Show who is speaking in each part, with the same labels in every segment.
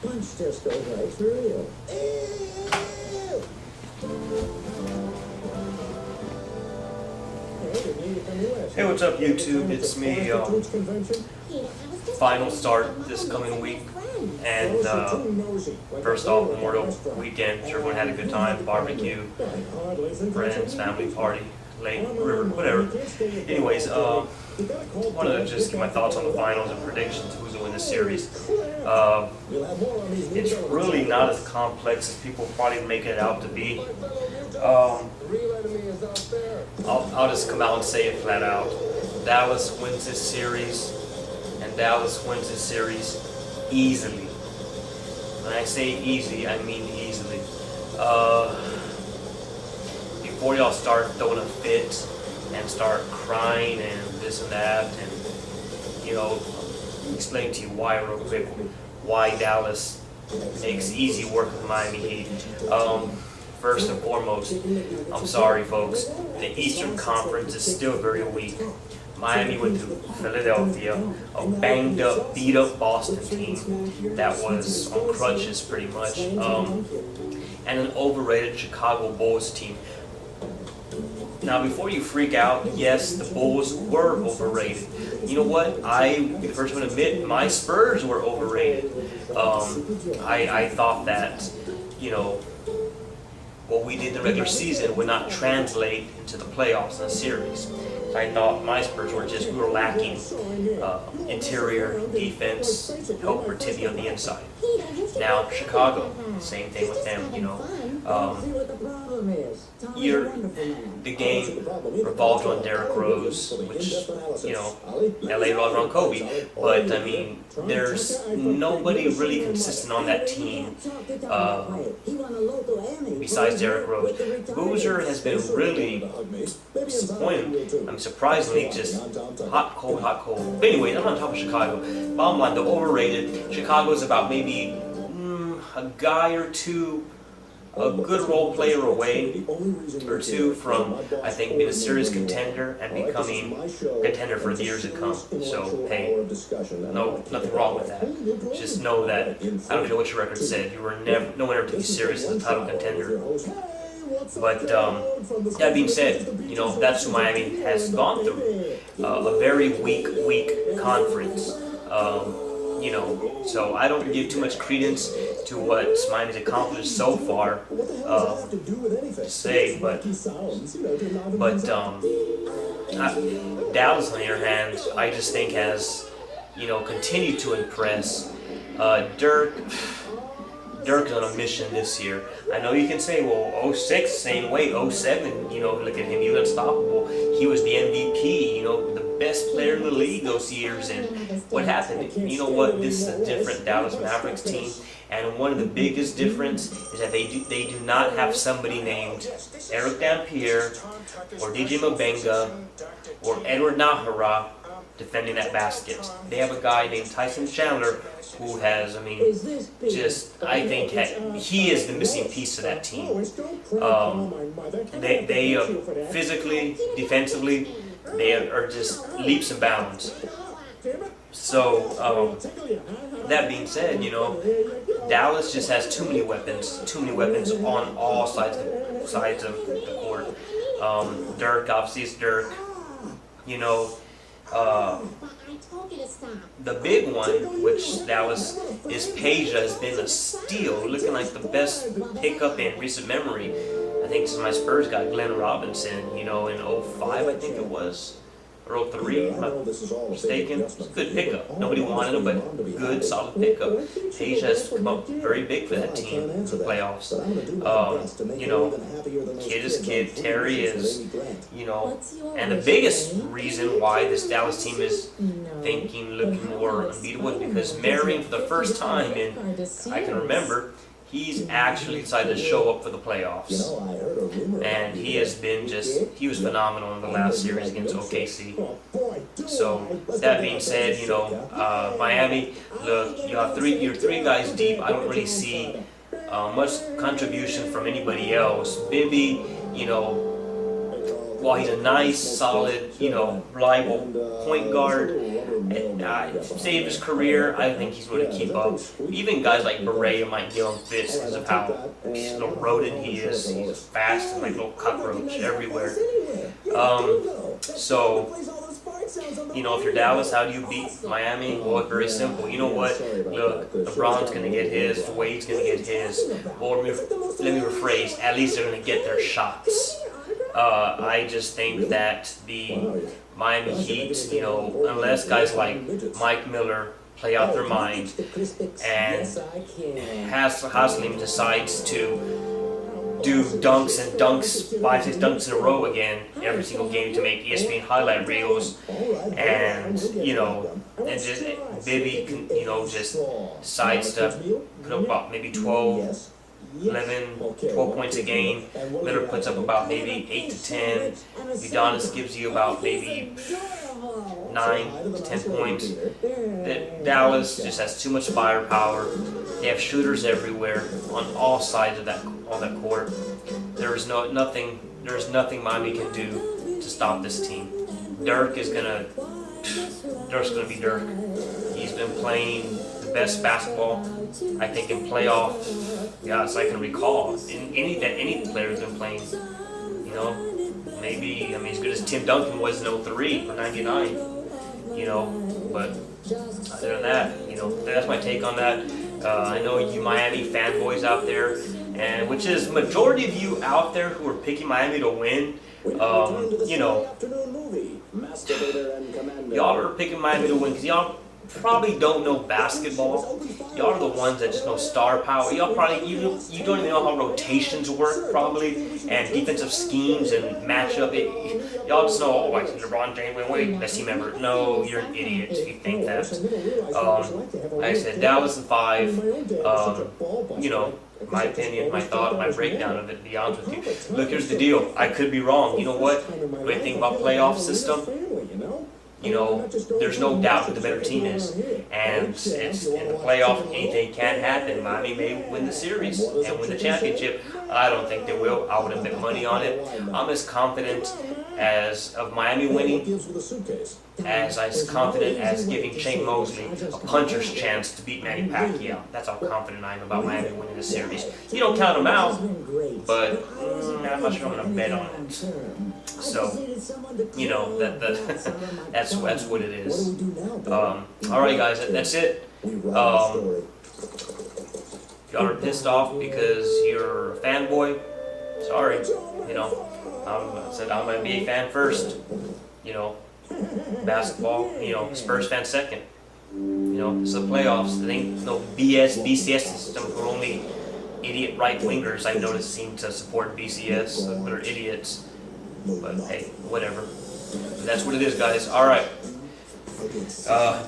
Speaker 1: Punch just goes right through you.
Speaker 2: Hey, what's up, YouTube? It's me. Final start this coming week, and first off, Memorial Weekend. Sure, everyone had a good time, barbecue, friends, family party, lake, river, whatever. Anyways, wanted to just get my thoughts on the finals and predictions. Who's going to win this series? It's really not as complex as people probably make it out to be. I'll just come out and say it flat out. Dallas wins this series, and Dallas wins this series easily. When I say easy, I mean easily. Before y'all start throwing a fit and start crying and this and that, and explain to you why real quick, why Dallas makes easy work of Miami Heat. First and foremost, I'm sorry folks, the Eastern Conference is still very weak. Miami went to Philadelphia, a banged up, beat up Boston team that was on crutches pretty much, and an overrated Chicago Bulls team. Now, before you freak out, yes, the Bulls were overrated. You know what? I'm the first one to admit my Spurs were overrated. I thought that, what we did in the regular season would not translate into the playoffs in the series. I thought my Spurs we were lacking interior defense, help for Timmy on the inside. Now, Chicago, same thing with them, the game revolved on Derrick Rose, which, LA revolved around Kobe. But, there's nobody really consistent on that team besides Derrick Rose. Boozer has been really disappointing. Surprisingly, just hot, cold, hot, cold. But anyway, I'm not talking Chicago. Bottom line, they're overrated. Chicago's about maybe a guy or two, a good role player away or two from, I think, being a serious contender and becoming a contender for the years to come. So, hey, nothing wrong with that. Just know that, I don't know what your record said, you were no one ever took you serious as a title contender. But that being said, that's who Miami has gone through. A very weak conference. So I don't give too much credence to what Miami's accomplished so far. Dallas, on the other hand, I just think has, continued to impress. Dirk is on a mission this year. I know you can say, well, 06, same way, 07, look at him, he was unstoppable. He was the MVP, the best player in the league those years. And what happened? You know what? This is a different Dallas Mavericks team. And one of the biggest difference is that they do not have somebody named Eric Dampier or DJ Mabenga or Edward Nahara defending that basket. They have a guy named Tyson Chandler who has, I think he is the missing piece of that team. They physically, defensively, they are just leaps and bounds. So, that being said, Dallas just has too many weapons on all sides of the court. Dirk, obviously, is Dirk. The big one, which Dallas is Peja, has been a steal, looking like the best pickup in recent memory. I think since my Spurs got Glenn Robinson, in 05, I think it was, or 03, if I'm not mistaken. It's a good pickup. Nobody wanted him, but good, solid pickup. Peja has come up very big for that team in the playoffs. Kid is kid. Terry is, and the biggest reason why this Dallas team is looking more unbeatable is because Marion, for the first time I can remember, he's actually decided to show up for the playoffs. And he has been he was phenomenal in the last series against OKC. So, that being said, Miami, look, you're three guys deep. I don't really see much contribution from anybody else. Bibby, while he's a nice, solid, reliable point guard, save his career, I think he's going to keep up. Even guys like Berea might give him fits because of how little rodent he is. He's fast and like a little cockroach everywhere. So, if you're Dallas, how do you beat Miami? Well, it's very simple. You know what? Look, LeBron's going to get his, Wade's going to get his. Well, let me rephrase. At least they're going to get their shots. I just think that the Miami Heat, unless guys like Mike Miller play out their mind and Haslem decides to do dunks and dunks, 5-6 dunks in a row again every single game to make ESPN highlight reels, and and just Bibby can just sidestep, put up about maybe 12 points a game. Miller puts up about maybe 8 to 10. Udonis gives you about maybe 9 to 10 points. Dallas just has too much firepower. They have shooters everywhere on all sides of that court. There's nothing Miami can do to stop this team. Dirk's gonna be Dirk. He's been playing the best basketball, I think, in playoff. Yes, I can recall. Any player's been playing. Maybe as good as Tim Duncan was in 03 or 99. But other than that, that's my take on that. I know you Miami fanboys out there, and which is majority of you out there who are picking Miami to win. Y'all are picking Miami to win because y'all probably don't know basketball. Y'all are the ones that just know star power. Y'all probably you don't even know how rotations work probably, and defensive schemes and matchup. Y'all just know, I see LeBron James win. Best team ever. No, you're an idiot if you think that. Like I said, Dallas in 5. My opinion, my thought, my breakdown of it, to be honest with you. Look, here's the deal. I could be wrong. You know what? When I think about playoff system, there's no doubt who the better team is. And it's in the playoff, anything can happen. Miami may win the series and win the championship. I don't think they will. I wouldn't bet money on it. I'm as confident of Miami winning as confident as giving Shane Mosley a puncher's chance to beat Manny Pacquiao. That's how confident I am about Miami winning the series. You don't count them out, but I'm not sure I'm going to bet on it. So, that's what it is. All right, guys, that's it. Y'all are pissed off because you're a fanboy. Sorry, I said I'm gonna be a fan first. Basketball. Spurs fan second. It's the playoffs. There ain't no BCS system where only idiot right wingers I've noticed seem to support BCS, but are idiots. But hey, whatever. But that's what it is, guys. All right.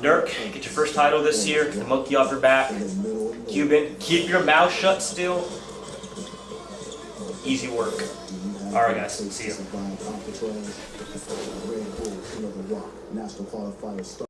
Speaker 2: Dirk, get your first title this year. Get the monkey off your back. Cuban, keep your mouth shut still. Easy work. All right, guys. See you.